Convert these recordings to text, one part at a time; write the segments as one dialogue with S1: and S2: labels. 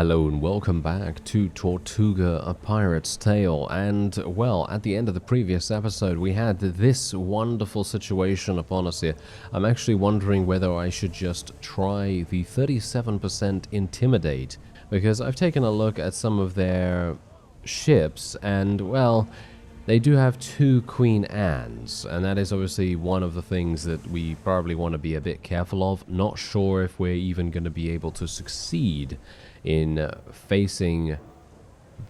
S1: Hello and welcome back to Tortuga, A Pirate's Tale. And, well, at the end of the previous episode, we had this wonderful situation upon us here. I'm actually wondering whether I should just try the 37% Intimidate, because I've taken a look at some of their ships, and, well, they do have 2 Queen Annes, and that is obviously one of the things that we probably want to be a bit careful of. Not sure if we're even going to be able to succeed in facing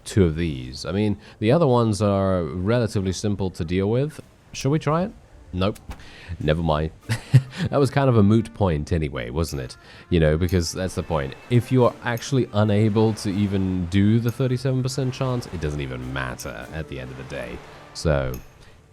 S1: 2 of these. I mean, the other ones are relatively simple to deal with. Shall we try it? Nope. Never mind. That was kind of a moot point anyway, wasn't it? You know, because that's the point. If you're actually unable to even do the 37% chance, it doesn't even matter at the end of the day. So,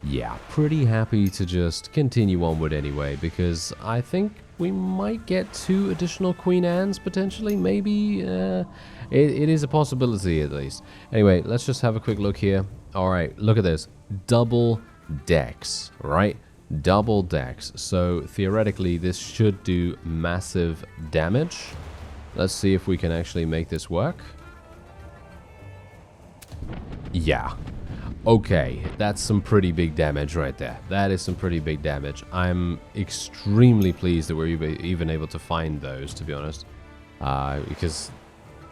S1: yeah, pretty happy to just continue onward anyway, because I think we might get 2 additional Queen Annes, potentially, maybe. It is a possibility, at least. Anyway, let's just have a quick look here. Alright, look at this. Double decks, right? Double decks. So, theoretically, this should do massive damage. Let's see if we can actually make this work. Yeah. Okay, that's some pretty big damage right there. That is some pretty big damage. I'm extremely pleased that we're even able to find those, to be honest. Because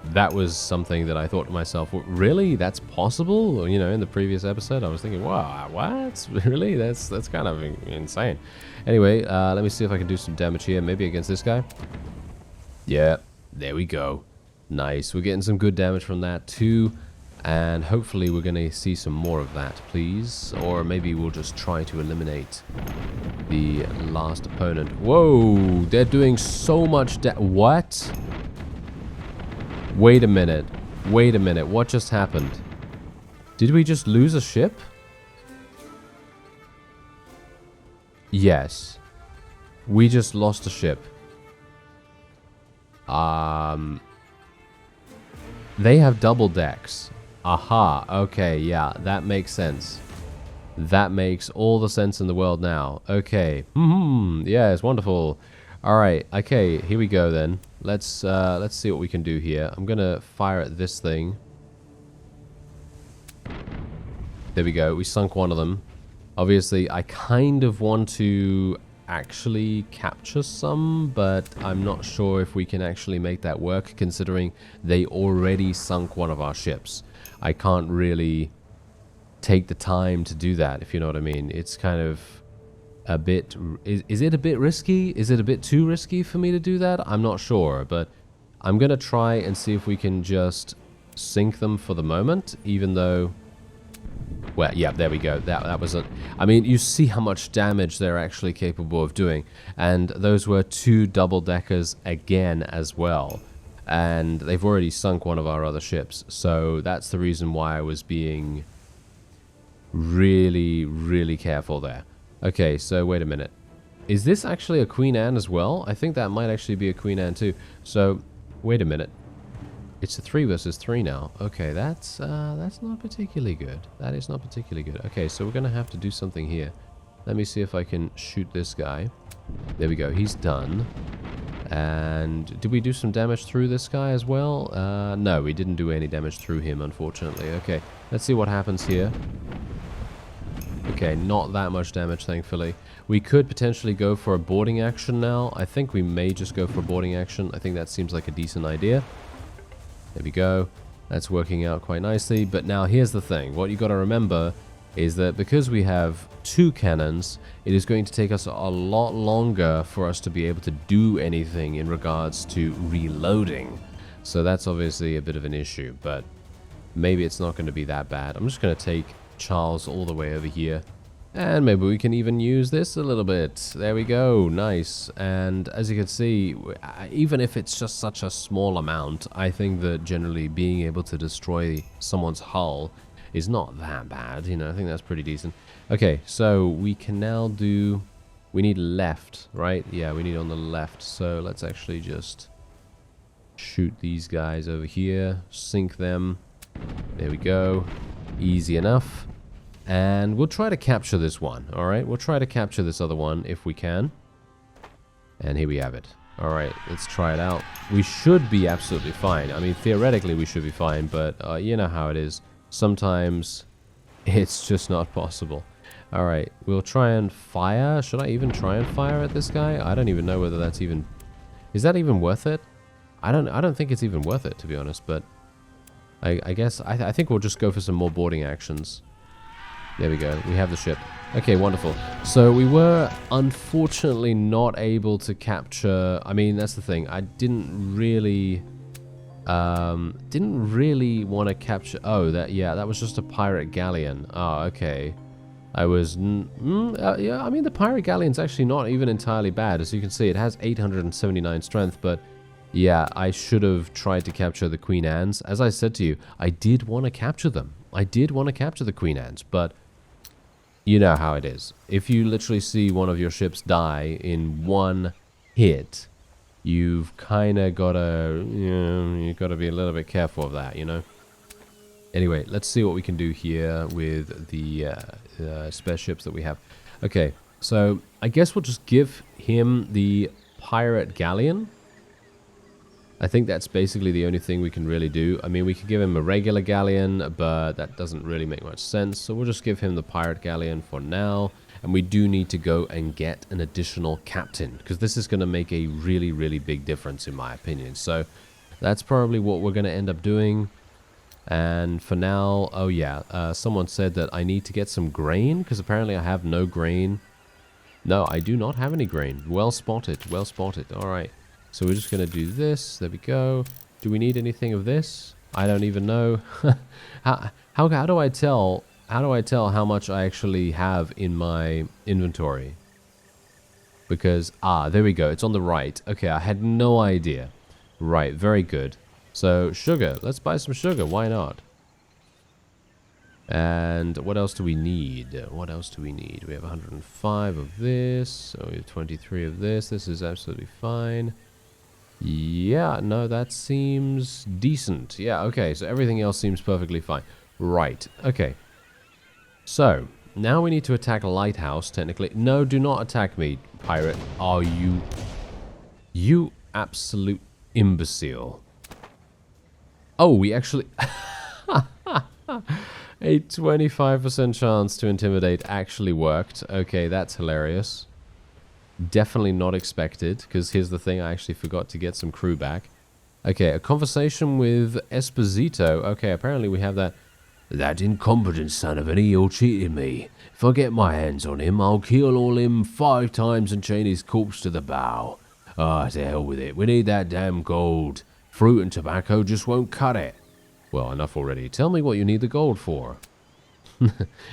S1: that was something that I thought to myself, really? That's possible? You know, in the previous episode, I was thinking, wow, what? Really? That's kind of insane. Anyway, let me see if I can do some damage here. Maybe against this guy. Yeah, there we go. Nice. We're getting some good damage from that, too. And hopefully we're going to see some more of that, please. Or maybe we'll just try to eliminate the last opponent. Whoa! They're doing so much what? Wait a minute. Wait a minute. What just happened? Did we just lose a ship? Yes. We just lost a ship. They have double decks. Aha, okay, yeah, that makes sense. That makes all the sense in the world now. Okay, yes, wonderful. Alright, okay, here we go then. Let's see what we can do here. I'm gonna fire at this thing. There we go, we sunk one of them. Obviously, I kind of want to actually capture some, but I'm not sure if we can actually make that work, considering they already sunk one of our ships. I can't really take the time to do that, if you know what I mean. It's kind of a bit... Is it a bit risky? Is it a bit too risky for me to do that? I'm not sure, but I'm going to try and see if we can just sink them for the moment, even though... Well, yeah, there we go. That was a... I mean, you see how much damage they're actually capable of doing. And those were 2 double-deckers again as well. And they've already sunk one of our other ships. So that's the reason why I was being really, really careful there. Okay, so wait a minute. Is this actually a Queen Anne as well? I think that might actually be a Queen Anne too. So, wait a minute. It's a 3 versus 3 now. Okay, that's not particularly good. That is not particularly good. Okay, so we're going to have to do something here. Let me see if I can shoot this guy. There we go. He's done. And did we do some damage through this guy as well? No, we didn't do any damage through him, unfortunately. Okay, let's see what happens here. Okay, not that much damage, thankfully. We could potentially go for a boarding action now. I think we may just go for a boarding action. I think that seems like a decent idea. There we go. That's working out quite nicely. But now here's the thing. What you got to remember is that because we have 2 cannons, it is going to take us a lot longer for us to be able to do anything in regards to reloading. So that's obviously a bit of an issue, but maybe it's not going to be that bad. I'm just going to take Charles all the way over here. And maybe we can even use this a little bit. There we go. Nice. And as you can see, even if it's just such a small amount, I think that generally being able to destroy someone's hull is not that bad. You know, I think that's pretty decent. Okay, so we can now do... We need left, right? Yeah, we need on the left. So let's actually just shoot these guys over here. Sink them. There we go. Easy enough. And we'll try to capture this one, alright? We'll try to capture this other one if we can. And here we have it. Alright, let's try it out. We should be absolutely fine. I mean, theoretically we should be fine, but you know how it is. Sometimes it's just not possible. Alright, we'll try and fire. Should I even try and fire at this guy? I don't even know whether that's even... Is that even worth it? I don't think it's even worth it, to be honest, but... I guess... I think we'll just go for some more boarding actions. There we go. We have the ship. Okay, wonderful. So we were unfortunately not able to capture... I mean, that's the thing. I didn't really want to capture... Oh, that was just a pirate galleon. Oh, okay. I was... yeah, I mean, the pirate galleon's actually not even entirely bad. As you can see, it has 879 strength, but... Yeah, I should have tried to capture the Queen Anne's. As I said to you, I did want to capture them. I did want to capture the Queen Anne's, but... You know how it is. If you literally see one of your ships die in one hit, you've kind of got to, you've got to be a little bit careful of that, you know? Anyway, let's see what we can do here with the spare ships that we have. Okay, so I guess we'll just give him the pirate galleon. I think that's basically the only thing we can really do. I mean, we could give him a regular galleon, but that doesn't really make much sense. So we'll just give him the pirate galleon for now. And we do need to go and get an additional captain, because this is going to make a really, really big difference, in my opinion. So that's probably what we're going to end up doing. And for now, oh yeah, someone said that I need to get some grain, because apparently I have no grain. No, I do not have any grain. Well spotted, well spotted. All right. So we're just going to do this. There we go. Do we need anything of this? I don't even know. How do I tell how much I actually have in my inventory? Because, there we go. It's on the right. Okay, I had no idea. Right, very good. So, sugar. Let's buy some sugar. Why not? And what else do we need? What else do we need? We have 105 of this. So we have 23 of this. This is absolutely fine. Yeah, no, that seems decent. Yeah, okay, so everything else seems perfectly fine. Right, okay. So, now we need to attack a lighthouse, technically. No, do not attack me, pirate. Are you... You absolute imbecile. Oh, we actually... A 25% chance to intimidate actually worked. Okay, that's hilarious. Definitely not expected, because here's the thing, I actually forgot to get some crew back. Okay, a conversation with Esposito. Okay, apparently we have that. That incompetent son of an eel cheated me. If I get my hands on him, I'll kill all him 5 times and chain his corpse to the bow. Ah, to hell with it. We need that damn gold. Fruit and tobacco just won't cut it. Well, enough already. Tell me what you need the gold for.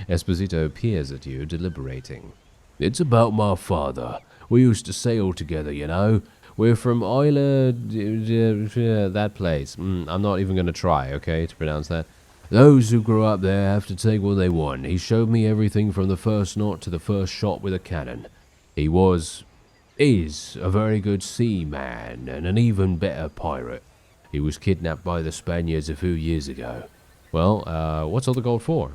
S1: Esposito peers at you, deliberating. It's about my father. We used to sail together, you know. We're from Isla... that place. I'm not even going to try, okay, to pronounce that. Those who grow up there have to take what they want. He showed me everything from the first knot to the first shot with a cannon. He is a very good seaman and an even better pirate. He was kidnapped by the Spaniards a few years ago. Well, what's all the gold for?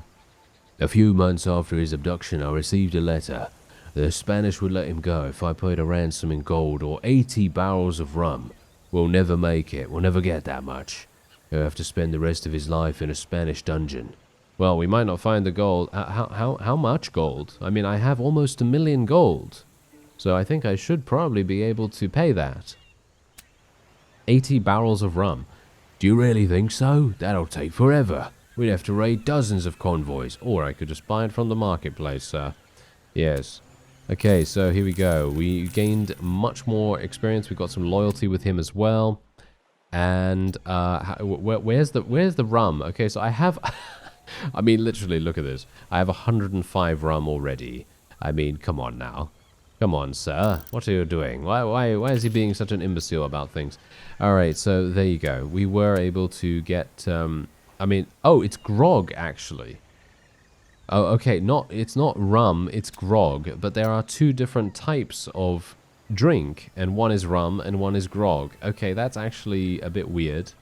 S1: A few months after his abduction, I received a letter. The Spanish would let him go if I paid a ransom in gold or 80 barrels of rum. We'll never make it. We'll never get that much. He'll have to spend the rest of his life in a Spanish dungeon. Well, we might not find the gold. How much gold? I mean, I have almost 1 million gold. So I think I should probably be able to pay that. 80 barrels of rum. Do you really think so? That'll take forever. We'd have to raid dozens of convoys. Or I could just buy it from the marketplace, sir. Yes. Okay, so here we go. We gained much more experience. We got some loyalty with him as well. And where's the rum? Okay, so I have... I mean, literally, look at this. I have 105 rum already. I mean, come on now. Come on, sir. What are you doing? Why is he being such an imbecile about things? All right, so there you go. We were able to get... I mean... Oh, it's grog, actually. Oh, okay, it's not rum, it's grog, but there are 2 different types of drink, and one is rum and one is grog. Okay, that's actually a bit weird.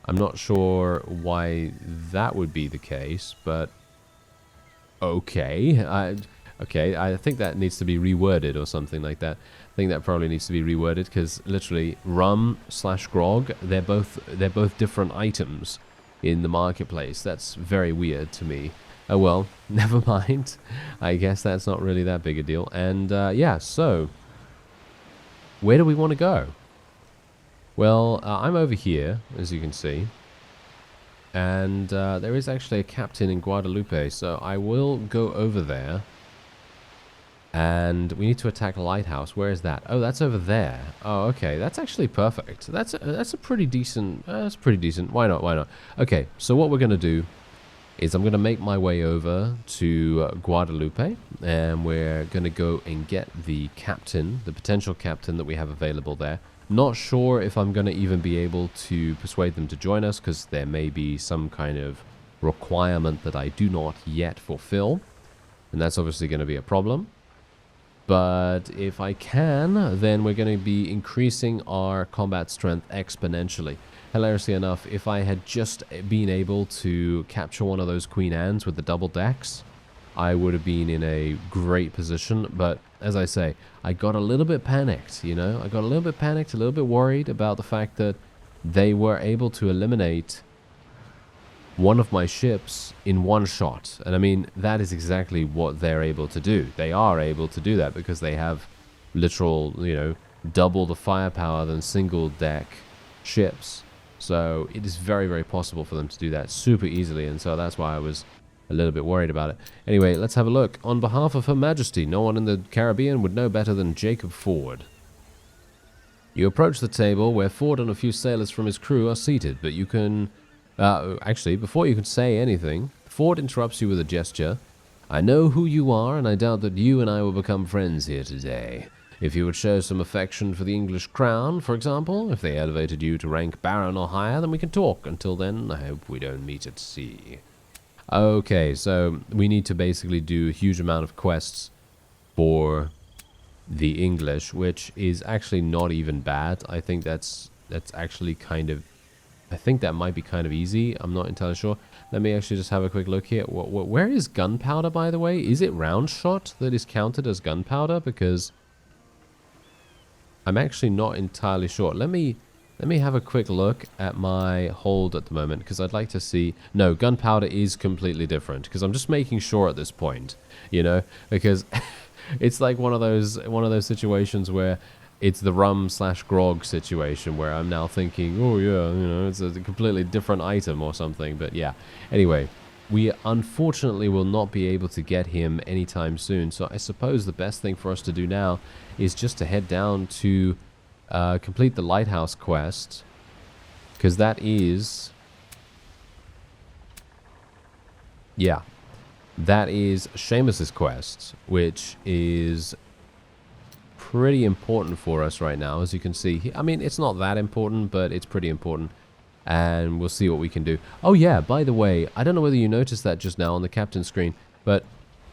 S1: I'm not sure why that would be the case, but okay. Okay, I think that needs to be reworded or something like that. I think that probably needs to be reworded because literally rum / grog, they're both different items in the marketplace. That's very weird to me. Oh well, never mind. I guess that's not really that big a deal. And yeah, so where do we want to go? Well, I'm over here, as you can see. And there is actually a captain in Guadalupe, so I will go over there. And we need to attack a lighthouse. Where is that? Oh, that's over there. Oh, okay. That's actually perfect. That's a pretty decent. That's pretty decent. Why not? Why not? Okay. So what we're gonna do is I'm gonna make my way over to Guadalupe, and we're gonna go and get the captain, the potential captain that we have available there. Not sure if I'm gonna even be able to persuade them to join us because there may be some kind of requirement that I do not yet fulfill, and that's obviously going to be a problem. But if I can, then we're going to be increasing our combat strength exponentially. Hilariously enough, if I had just been able to capture one of those Queen Annes with the double decks, I would have been in a great position. But as I say, I got a little bit panicked, you know? I got a little bit panicked, a little bit worried about the fact that they were able to eliminate one of my ships in one shot. And I mean, that is exactly what they're able to do. They are able to do that because they have literal, you know, double the firepower than single deck ships. So it is very, very possible for them to do that super easily. And so that's why I was a little bit worried about it. Anyway, let's have a look. On behalf of Her Majesty, no one in the Caribbean would know better than Jacob Ford. You approach the table where Ford and a few sailors from his crew are seated, but you can... actually, before you can say anything, Ford interrupts you with a gesture. I know who you are, and I doubt that you and I will become friends here today. If you would show some affection for the English crown, for example, if they elevated you to rank baron or higher, then we can talk. Until then, I hope we don't meet at sea. Okay, so we need to basically do a huge amount of quests for the English, which is actually not even bad. I think that's actually kind of... I think that might be kind of easy. I'm not entirely sure. Let me actually just have a quick look here. Where is gunpowder, by the way? Is it round shot that is counted as gunpowder? Because I'm actually not entirely sure. Let me have a quick look at my hold at the moment, because I'd like to see... No, gunpowder is completely different, because I'm just making sure at this point, you know, because it's like one of those situations where it's the rum / grog situation where I'm now thinking, oh yeah, you know, it's a completely different item or something. But yeah, anyway, we unfortunately will not be able to get him anytime soon. So I suppose the best thing for us to do now is just to head down to complete the lighthouse quest, because that is... yeah, that is Seamus's quest, which is pretty important for us right now, as you can see. I mean, it's not that important, but it's pretty important, and we'll see what we can do. Oh yeah, by the way, I don't know whether you noticed that just now on the captain screen, but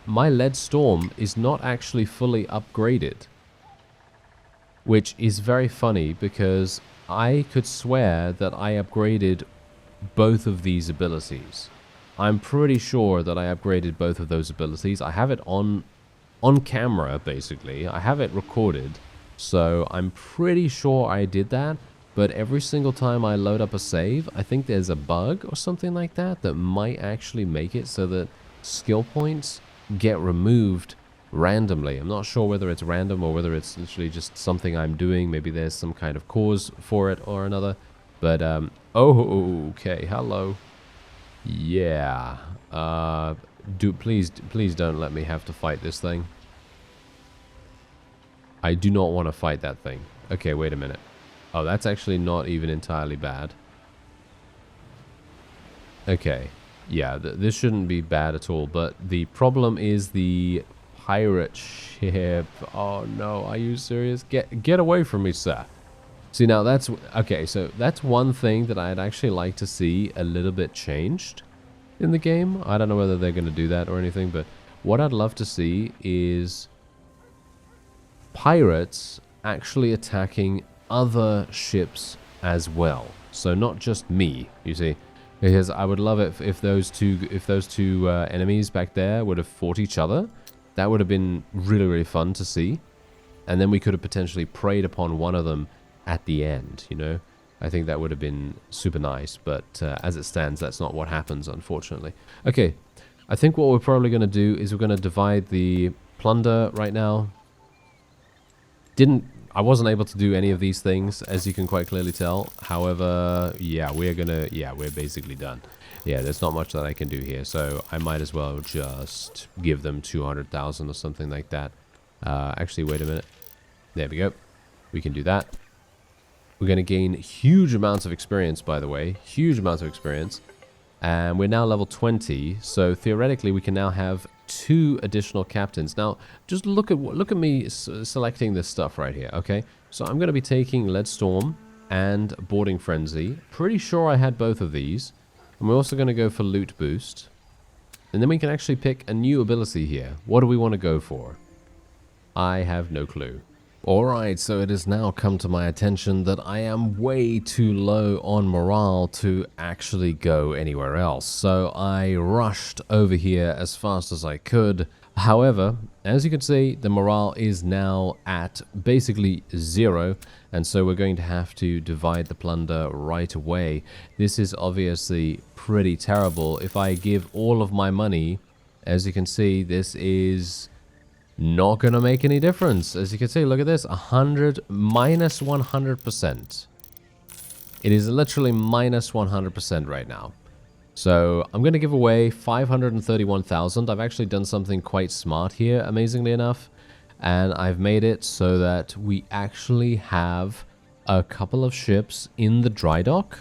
S1: my lead storm is not actually fully upgraded, which is very funny because I could swear that I upgraded both of these abilities. I'm pretty sure that I upgraded both of those abilities. I have it on camera, basically. I have it recorded, so I'm pretty sure I did that. But every single time I load up a save, I think there's a bug or something like that that might actually make it so that skill points get removed randomly. I'm not sure whether it's random or whether it's literally just something I'm doing. Maybe there's some kind of cause for it or another. But oh, okay, hello. Yeah. Please don't let me have to fight this thing. I do not want to fight that thing. Okay, wait a minute. Oh, that's actually not even entirely bad. Okay. Yeah, this shouldn't be bad at all, but the problem is the pirate ship. Oh no, are you serious? Get away from me, sir. See, now that's... okay, so that's one thing that I'd actually like to see a little bit changed in the game. I don't know whether they're going to do that or anything, but what I'd love to see is pirates actually attacking other ships as well. So not just me, you see, because I would love it if those two enemies back there would have fought each other, That would have been really, really fun to see. And then we could have potentially preyed upon one of them at the end, you know. I think that would have been super nice, but as it stands, that's not what happens, unfortunately. Okay, I think what we're probably going to do is we're going to divide the plunder right now. I wasn't able to do any of these things, as you can quite clearly tell. However, yeah, we're basically done. Yeah, there's not much that I can do here, so I might as well just give them 200,000 or something like that. Actually, wait a minute. There we go. We can do that. We're going to gain huge amounts of experience, by the way. Huge amounts of experience. And we're now level 20, so theoretically we can now have 2 additional captains. Now, just look at me selecting this stuff right here, okay? So I'm going to be taking Lead Storm and Boarding Frenzy. Pretty sure I had both of these. And we're also going to go for Loot Boost. And then we can actually pick a new ability here. What do we want to go for? I have no clue. Alright, so it has now come to my attention that I am way too low on morale to actually go anywhere else. So I rushed over here as fast as I could. However, as you can see, the morale is now at basically 0. And so we're going to have to divide the plunder right away. This is obviously pretty terrible. If I give all of my money, as you can see, this is not going to make any difference. As you can see, look at this, 100 minus 100%. It is literally minus 100% right now. So I'm going to give away 531,000. I've actually done something quite smart here, amazingly enough. And I've made it so that we actually have a couple of ships in the dry dock.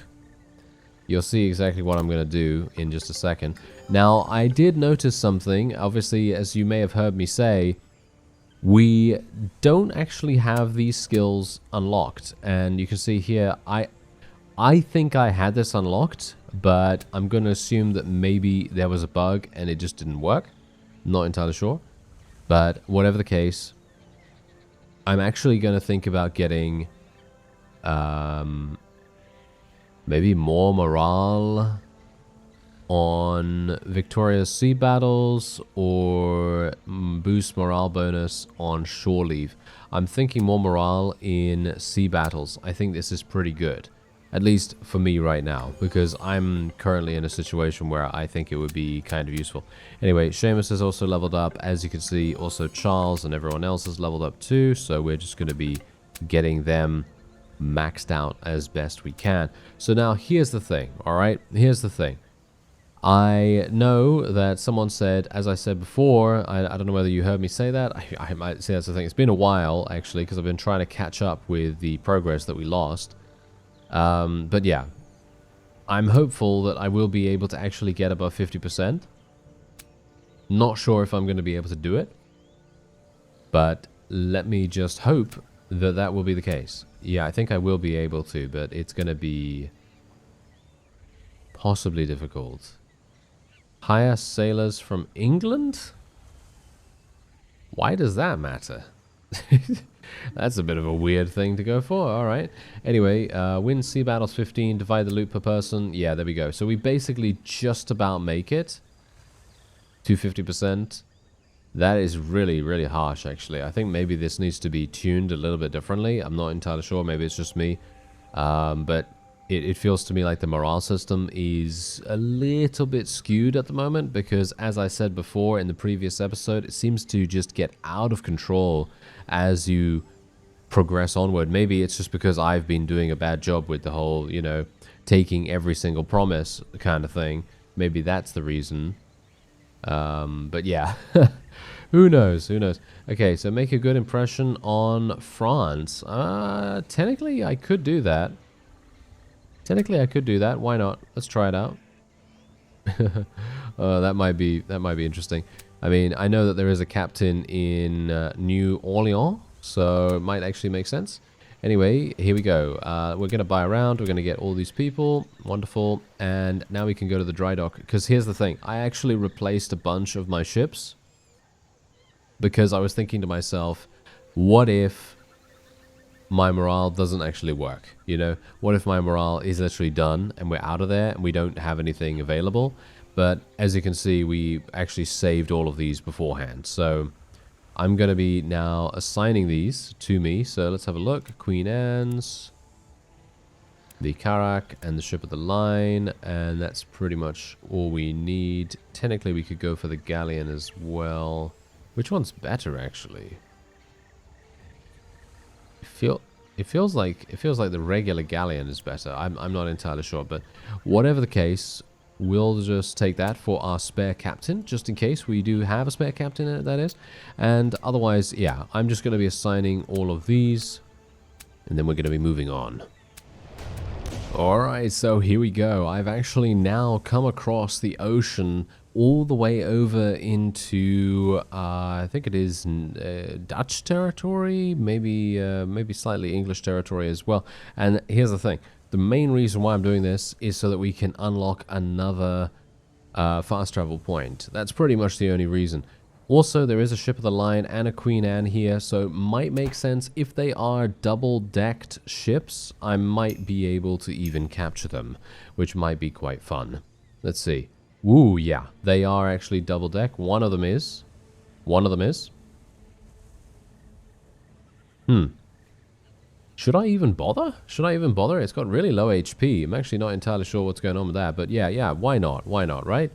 S1: You'll see exactly what I'm going to do in just a second. Now, I did notice something. Obviously, as you may have heard me say, we don't actually have these skills unlocked. And you can see here, I think I had this unlocked, but I'm going to assume that maybe there was a bug and it just didn't work. Not entirely sure. But whatever the case, I'm actually going to think about getting maybe more morale on victorious sea battles, or boost morale bonus on shore leave. I'm thinking more morale in sea battles. I think this is pretty good, at least for me right now, because I'm currently in a situation where I think it would be kind of useful. Anyway, Seamus has also leveled up. As you can see, also Charles and everyone else has leveled up too, so we're just going to be getting them maxed out as best we can. So now here's the thing, alright? Here's the thing. I know that someone said, as I said before, I don't know whether you heard me say that. I might say that's the thing. It's been a while, actually, because I've been trying to catch up with the progress that we lost. But yeah, I'm hopeful that I will be able to actually get above 50%. Not sure if I'm going to be able to do it, but let me just hope that that will be the case. Yeah, I think I will be able to, but it's going to be possibly difficult. Hire sailors from England? Why does that matter? That's a bit of a weird thing to go for. Alright. Anyway, win sea battles 15, divide the loot per person. Yeah, there we go. So we basically just about make it to 50%. That is really, really harsh, actually. I think maybe this needs to be tuned a little bit differently. I'm not entirely sure. Maybe it's just me. But it feels to me like the morale system is a little bit skewed at the moment, because as I said before in the previous episode, it seems to just get out of control as you progress onward. Maybe it's just because I've been doing a bad job with the whole, you know, taking every single promise kind of thing. Maybe that's the reason. But yeah, who knows? Who knows? Okay, so make a good impression on France. Technically, I could do that. Technically, I could do that. Why not? Let's try it out. That might be interesting. I mean, I know that there is a captain in New Orleans, so it might actually make sense. Anyway, here we go. We're going to buy around. We're going to get all these people. Wonderful. And now we can go to the dry dock. Because here's the thing. I actually replaced a bunch of my ships. Because I was thinking to myself, what if my morale doesn't actually work? You know, what if my morale is literally done and we're out of there and we don't have anything available? But as you can see, we actually saved all of these beforehand. So I'm going to be now assigning these to me. So let's have a look. Queen Anne's, the Karak, and the ship of the line. And that's pretty much all we need. Technically, we could go for the galleon as well. Which one's better, actually? It feels like the regular galleon is better. I'm not entirely sure, but whatever the case, we'll just take that for our spare captain, just in case we do have a spare captain, that is. And otherwise, yeah, I'm just going to be assigning all of these, and then we're going to be moving on. Alright, so here we go. I've actually now come across the ocean all the way over into, I think it is Dutch territory, maybe slightly English territory as well. And here's the thing. The main reason why I'm doing this is so that we can unlock another fast travel point. That's pretty much the only reason. Also, there is a ship of the line and a Queen Anne here, so it might make sense if they are double-decked ships, I might be able to even capture them, which might be quite fun. Let's see. Ooh, yeah, they are actually double-deck. One of them is. Should I even bother? It's got really low HP. I'm actually not entirely sure what's going on with that. But yeah, why not? Why not, right?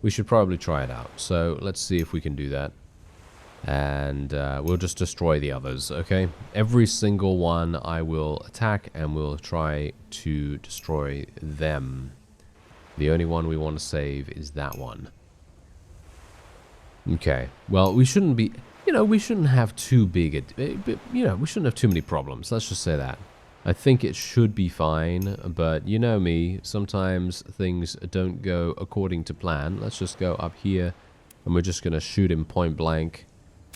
S1: We should probably try it out. So let's see if we can do that. And we'll just destroy the others, okay? Every single one I will attack and we'll try to destroy them. The only one we want to save is that one. Okay. Well, we shouldn't be... we shouldn't have too big, we shouldn't have too many problems. Let's just say that. I think it should be fine, but you know me, sometimes things don't go according to plan. Let's just go up here, and we're just going to shoot him point blank.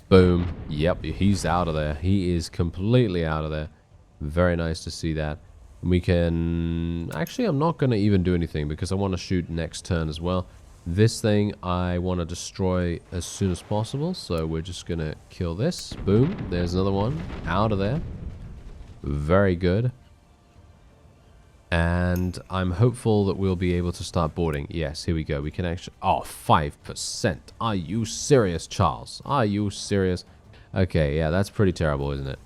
S1: Boom. Yep, he's out of there. He is completely out of there. Very nice to see that. And we can... Actually, I'm not going to even do anything, because I want to shoot next turn as well. This thing I want to destroy as soon as possible, so we're just going to kill this. Boom. There's another one. Out of there. Very good. And I'm hopeful that we'll be able to start boarding. Yes, here we go. We can actually... Oh, 5%. Are you serious, Charles? Are you serious? Okay, yeah, that's pretty terrible, isn't it?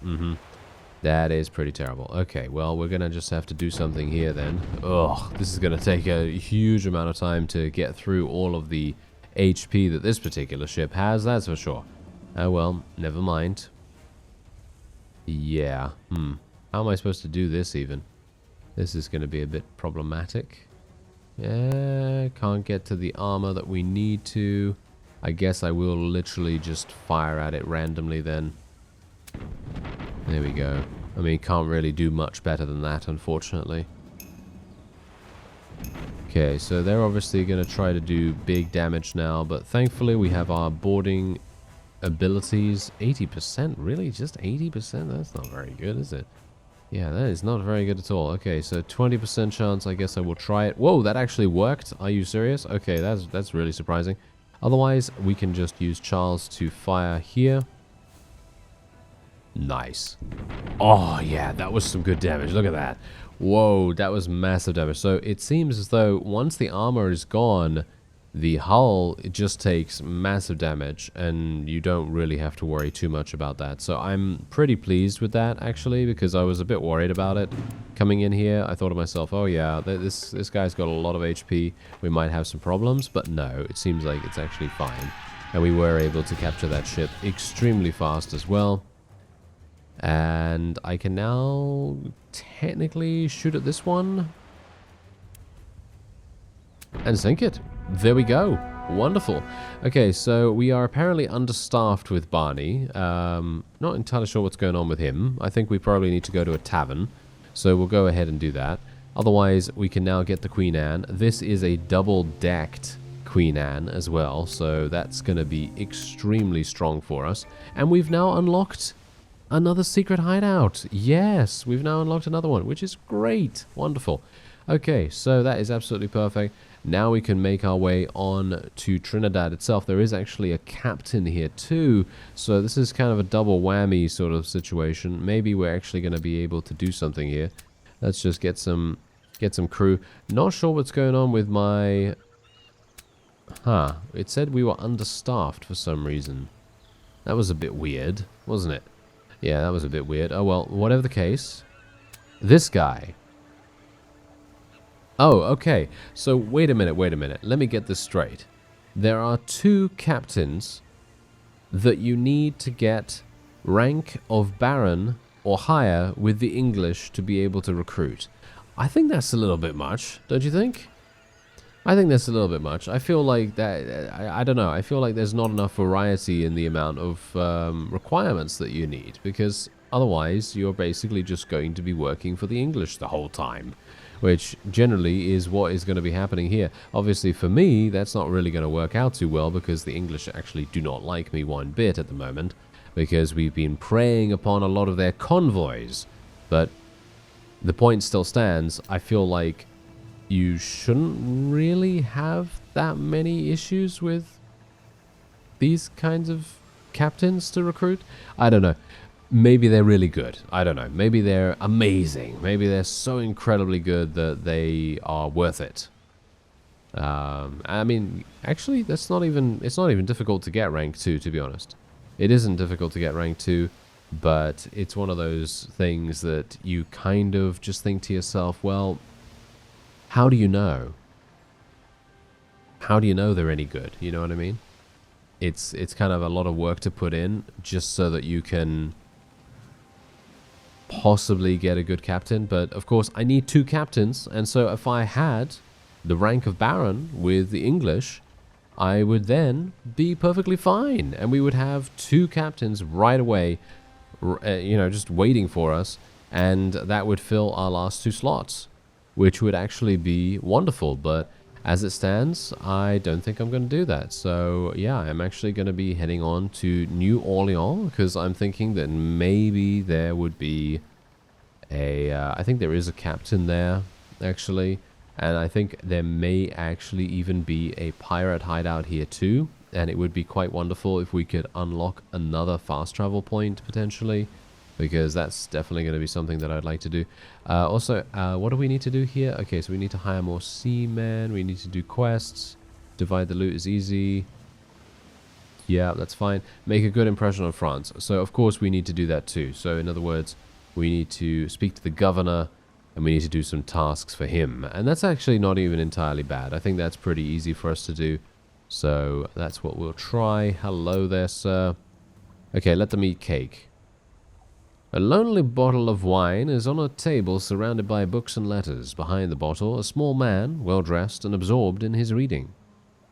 S1: That is pretty terrible. Okay, well, we're going to just have to do something here then. Ugh, this is going to take a huge amount of time to get through all of the HP that this particular ship has, that's for sure. Oh, well, never mind. Yeah, How am I supposed to do this even? This is going to be a bit problematic. Yeah, can't get to the armor that we need to. I guess I will literally just fire at it randomly then. There we go. I mean, can't really do much better than that, unfortunately. Okay, so they're obviously going to try to do big damage now, but thankfully we have our boarding abilities. 80%? Really? Just 80%? That's not very good, is it? Yeah, that is not very good at all. Okay, so 20% chance, I guess I will try it. Whoa, that actually worked? Are you serious? Okay, that's really surprising. Otherwise, we can just use Charles to fire here. Nice. Oh, yeah, that was some good damage. Look at that. Whoa, that was massive damage. So it seems as though once the armor is gone, the hull, it just takes massive damage, and you don't really have to worry too much about that. So I'm pretty pleased with that, actually, because I was a bit worried about it. Coming in here, I thought to myself, oh yeah, this guy's got a lot of HP. We might have some problems, but no, it seems like it's actually fine. And we were able to capture that ship extremely fast as well. And I can now technically shoot at this one and sink it. There we go. Wonderful. Okay, so we are apparently understaffed with Barney. Not entirely sure what's going on with him. I think we probably need to go to a tavern. So we'll go ahead and do that. Otherwise, we can now get the Queen Anne. This is a double-decked Queen Anne as well. So that's going to be extremely strong for us. And we've now unlocked another secret hideout. Yes, we've now unlocked another one, which is great. Wonderful. Okay, so that is absolutely perfect. Now we can make our way on to Trinidad itself. There is actually a captain here too, so this is kind of a double whammy sort of situation. Maybe we're actually going to be able to do something here. Let's just get some crew. Not sure what's going on with my... It said we were understaffed for some reason. That was a bit weird, wasn't it? Yeah, that was a bit weird. Oh, well, whatever the case. This guy. Oh, okay. So, wait a minute. Let me get this straight. There are 2 captains that you need to get rank of Baron or higher with the English to be able to recruit. I think that's a little bit much, don't you think? I think that's a little bit much. I feel like that, I don't know, I feel like there's not enough variety in the amount of requirements that you need, because otherwise you're basically just going to be working for the English the whole time, which generally is what is going to be happening here. Obviously for me, that's not really going to work out too well, because the English actually do not like me one bit at the moment, because we've been preying upon a lot of their convoys. But the point still stands. I feel like you shouldn't really have that many issues with these kinds of captains to recruit. I don't know. Maybe they're really good. I don't know. Maybe they're amazing. Maybe they're so incredibly good that they are worth it. I mean, actually, it's not even difficult to get rank 2, to be honest. It isn't difficult to get rank 2, but it's one of those things that you kind of just think to yourself, well, how do you know? How do you know they're any good? You know what I mean? It's kind of a lot of work to put in just so that you can possibly get a good captain. But of course, I need 2 captains, and so if I had the rank of Baron with the English, I would then be perfectly fine, and we would have 2 captains right away, you know, just waiting for us, and that would fill our last 2 slots, which would actually be wonderful. But as it stands, I don't think I'm going to do that. So yeah, I'm actually going to be heading on to New Orleans, because I'm thinking that maybe there would be a I think there is a captain there actually, and I think there may actually even be a pirate hideout here too, and it would be quite wonderful if we could unlock another fast travel point potentially, because that's definitely going to be something that I'd like to do. Also, what do we need to do here? Okay, so we need to hire more seamen, we need to do quests, divide the loot is easy. Yeah, that's fine. Make a good impression on France. So, of course, we need to do that too. So, in other words, we need to speak to the governor, and we need to do some tasks for him. And that's actually not even entirely bad. I think that's pretty easy for us to do. So, that's what we'll try. Hello there, sir. Okay, let them eat cake. A lonely bottle of wine is on a table surrounded by books and letters. Behind the bottle, a small man, well-dressed and absorbed in his reading.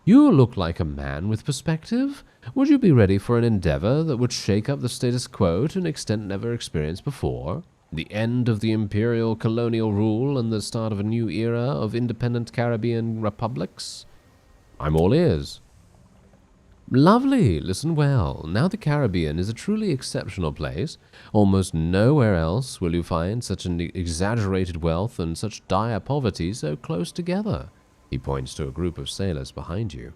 S1: You look like a man with perspective. Would you be ready for an endeavor that would shake up the status quo to an extent never experienced before? The end of the imperial colonial rule and the start of a new era of independent Caribbean republics? I'm all ears. Lovely, listen well. Now the Caribbean is a truly exceptional place. Almost nowhere else will you find such an exaggerated wealth and such dire poverty so close together. He points to a group of sailors behind you.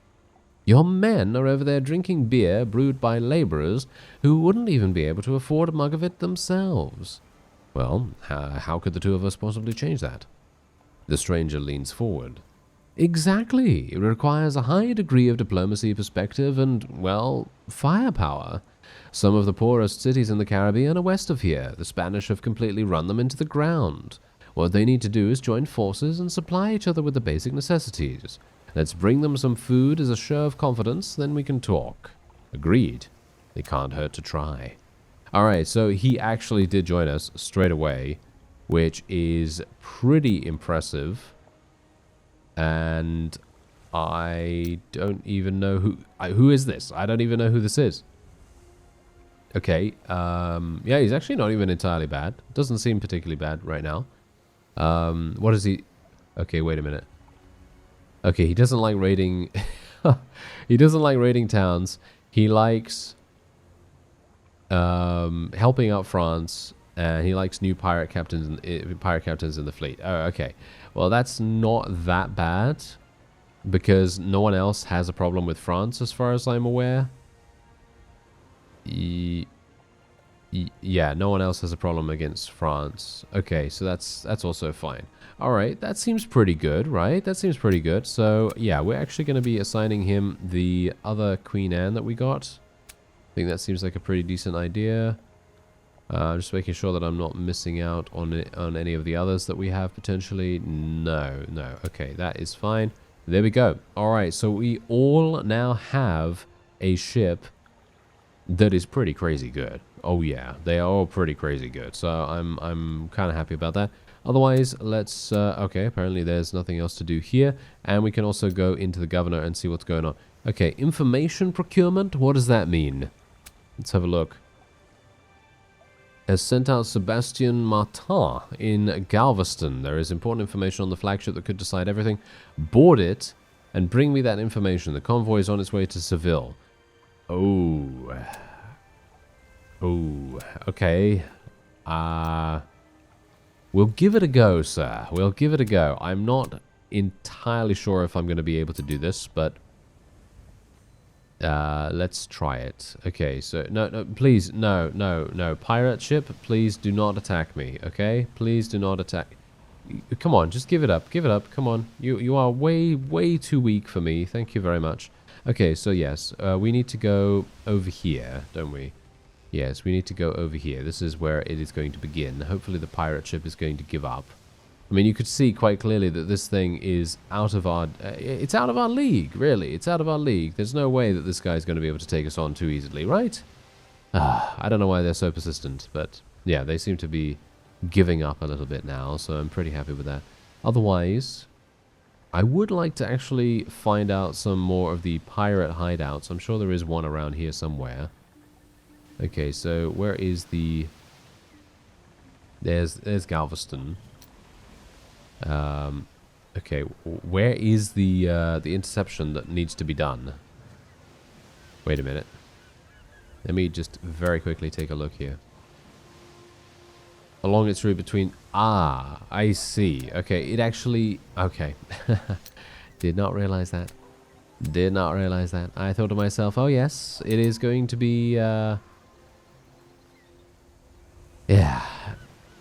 S1: Your men are over there drinking beer brewed by laborers who wouldn't even be able to afford a mug of it themselves. Well, how could the 2 of us possibly change that? The stranger leans forward. Exactly. It requires a high degree of diplomacy, perspective, and, well, firepower. Some of the poorest cities in the Caribbean are west of here. The Spanish have completely run them into the ground. What they need to do is join forces and supply each other with the basic necessities. Let's bring them some food as a show of confidence, then we can talk. Agreed. It can't hurt to try. Alright, so he actually did join us straight away, which is pretty impressive. And I don't even know who is this? I don't even know who this is. Okay, yeah, he's actually not even entirely bad. Doesn't seem particularly bad right now. What is he? Okay, wait a minute. Okay, he doesn't like raiding. He doesn't like raiding towns. He likes helping out France, and he likes new pirate captains in the fleet. Oh, okay. Well, that's not that bad, because no one else has a problem with France, as far as I'm aware. Yeah, no one else has a problem against France. Okay, so that's also fine. All right, that seems pretty good, right? That seems pretty good. So, yeah, we're actually going to be assigning him the other Queen Anne that we got. think that seems like a pretty decent idea. Just making sure that I'm not missing out on any of the others that we have potentially. No. Okay, that is fine. There we go. All right, so we all now have a ship that is pretty crazy good. Oh yeah, they are all pretty crazy good. So I'm kind of happy about that. Otherwise, let's okay, apparently there's nothing else to do here, and we can also go into the governor and see what's going on. Okay, information procurement. What does that mean? Let's have a look. Has sent out Sebastian Martin in Galveston. There is important information on the flagship that could decide everything. Board it and bring me that information. The convoy is on its way to Seville. Oh. Okay. We'll give it a go, sir. We'll give it a go. I'm not entirely sure if I'm going to be able to do this, but let's try it. Okay, so no, please, no. Pirate ship, please do not attack me. Okay, please do not attack. Come on, just give it up. Give it up. Come on. You are way too weak for me. Thank you very much. Okay, so yes, we need to go over here, don't we? Yes, we need to go over here. This is where it is going to begin. Hopefully the pirate ship is going to give up. I mean, you could see quite clearly that this thing is out of our... it's out of our league, really. It's out of our league. There's no way that this guy's going to be able to take us on too easily, right? I don't know why they're so persistent, but yeah, they seem to be giving up a little bit now, so I'm pretty happy with that. Otherwise, I would like to actually find out some more of the pirate hideouts. I'm sure there is one around here somewhere. Okay, so where is the... There's Galveston. Okay, where is the interception that needs to be done? Wait a minute. Let me just very quickly take a look here. Along its route between... Ah, I see. Okay, it actually... Okay. Did not realize that. Did not realize that. I thought to myself, oh yes, it is going to be... Yeah,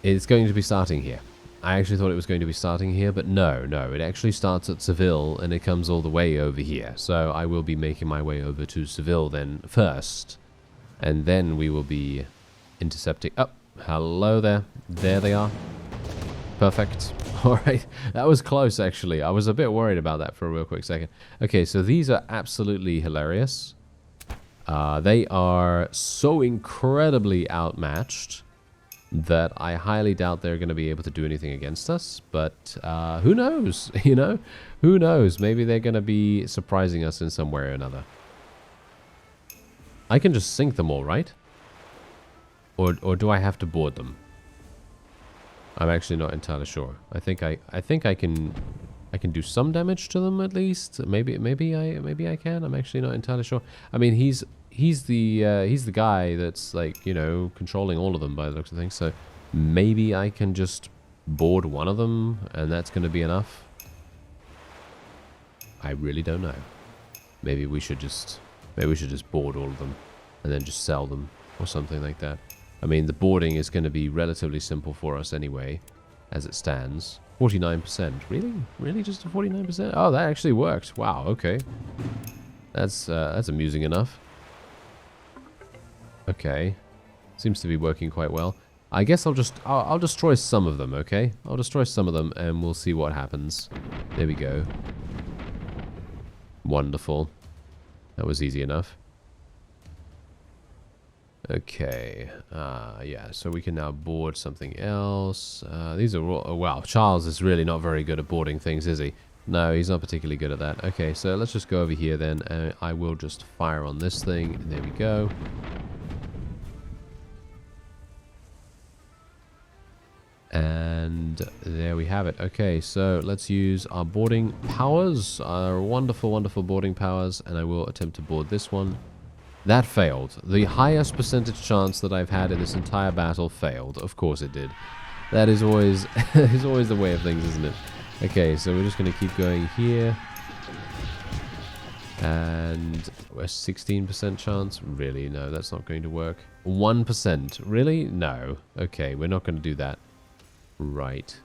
S1: it's going to be starting here. I actually thought it was going to be starting here, but no, it actually starts at Seville and it comes all the way over here. So I will be making my way over to Seville then first, and then we will be intercepting... Oh, hello there. There they are. Perfect. All right, that was close actually. I was a bit worried about that for a real quick second. Okay, so these are absolutely hilarious. They are so incredibly outmatched that I highly doubt they're going to be able to do anything against us. But who knows, you know? Who knows? Maybe they're going to be surprising us in some way or another. I can just sink them all, right? Or do I have to board them? I'm actually not entirely sure. I think I can do some damage to them at least. Maybe I can. I'm actually not entirely sure. I mean, he's the guy that's, like, you know, controlling all of them by the looks of things. So maybe I can just board one of them and that's going to be enough. I really don't know. Maybe we should just board all of them and then just sell them or something like that. I mean, the boarding is going to be relatively simple for us anyway, as it stands. 49%. Really? Really just a 49%? Oh, that actually worked. Wow, okay. That's amusing enough. Okay. Seems to be working quite well. I guess I'll destroy some of them, okay? I'll destroy some of them and we'll see what happens. There we go. Wonderful. That was easy enough. Okay, yeah, so we can now board something else. These are all... Oh, wow, Charles is really not very good at boarding things, is he? No, he's not particularly good at that. Okay, so let's just go over here then. I will just fire on this thing. There we go. And there we have it. Okay, so let's use our boarding powers, our wonderful, wonderful boarding powers, and I will attempt to board this one. That failed. The highest percentage chance that I've had in this entire battle failed. Of course it did. That is always is always the way of things, isn't it? Okay, so we're just going to keep going here. And a 16% chance? Really? No, that's not going to work. 1%? Really? No. Okay, we're not going to do that. Right.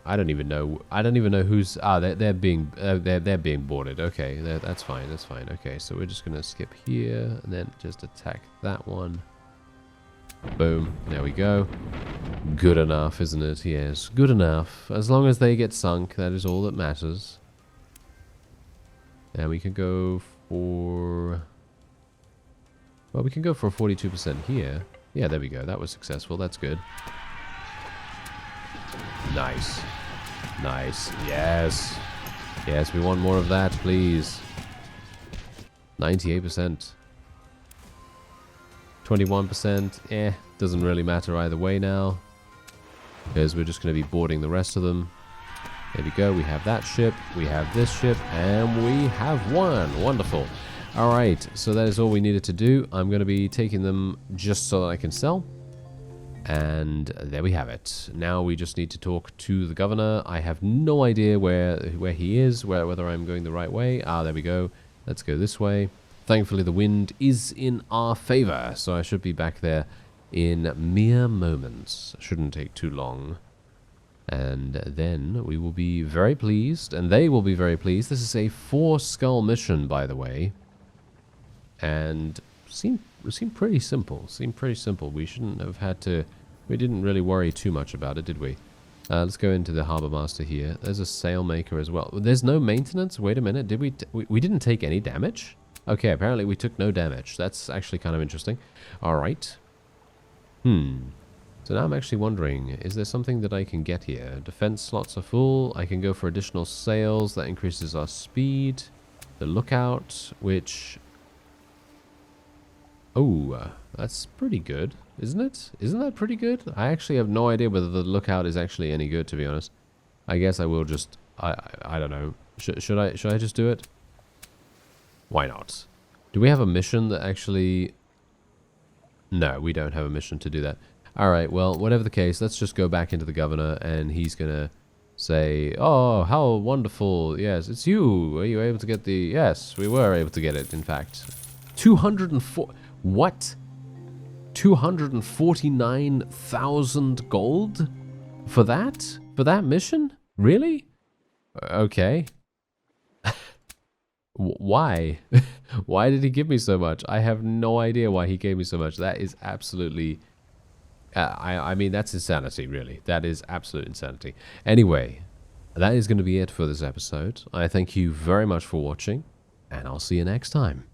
S1: I don't even know. I don't even know who's. Ah, they're being boarded. Okay, that's fine. That's fine. Okay, so we're just gonna skip here and then just attack that one. Boom. There we go. Good enough, isn't it? Yes, good enough. As long as they get sunk, that is all that matters. And we can go for. Well, we can go for 42% here. Yeah, there we go. That was successful. That's good. Nice. Nice. Yes. Yes, we want more of that, please. 98%. 21%. Doesn't really matter either way now. Because we're just going to be boarding the rest of them. There we go. We have that ship. We have this ship. And we have one. Wonderful. Alright, so that is all we needed to do. I'm going to be taking them just so that I can sell. And there we have it. Now we just need to talk to the governor. I have no idea where he is, whether I'm going the right way. Ah, there we go. Let's go this way. Thankfully, the wind is in our favor, so I should be back there in mere moments. Shouldn't take too long. And then we will be very pleased, and they will be very pleased. This is a 4-skull mission, by the way. And seemed pretty simple. Seemed pretty simple. We shouldn't have had to. We didn't really worry too much about it, did we? Let's go into the harbor master here. There's a sailmaker as well. There's no maintenance. Wait a minute. Did we didn't take any damage? Okay, apparently we took no damage. That's actually kind of interesting. All right. So now I'm actually wondering, is there something that I can get here? Defense slots are full. I can go for additional sails. That increases our speed. The lookout, which. Oh, that's pretty good, isn't it? Isn't that pretty good? I actually have no idea whether the lookout is actually any good, to be honest. I guess I will just... I don't know. Should I just do it? Why not? Do we have a mission that actually... No, we don't have a mission to do that. Alright, well, whatever the case, let's just go back into the governor, and he's gonna say, oh, how wonderful. Yes, it's you. Were you able to get the... Yes, we were able to get it, in fact. 204... What? 249,000 gold? For that? For that mission? Really? Okay. Why? Why did he give me so much? I have no idea why he gave me so much. That is absolutely... I mean, that's insanity, really. That is absolute insanity. Anyway, that is going to be it for this episode. I thank you very much for watching, and I'll see you next time.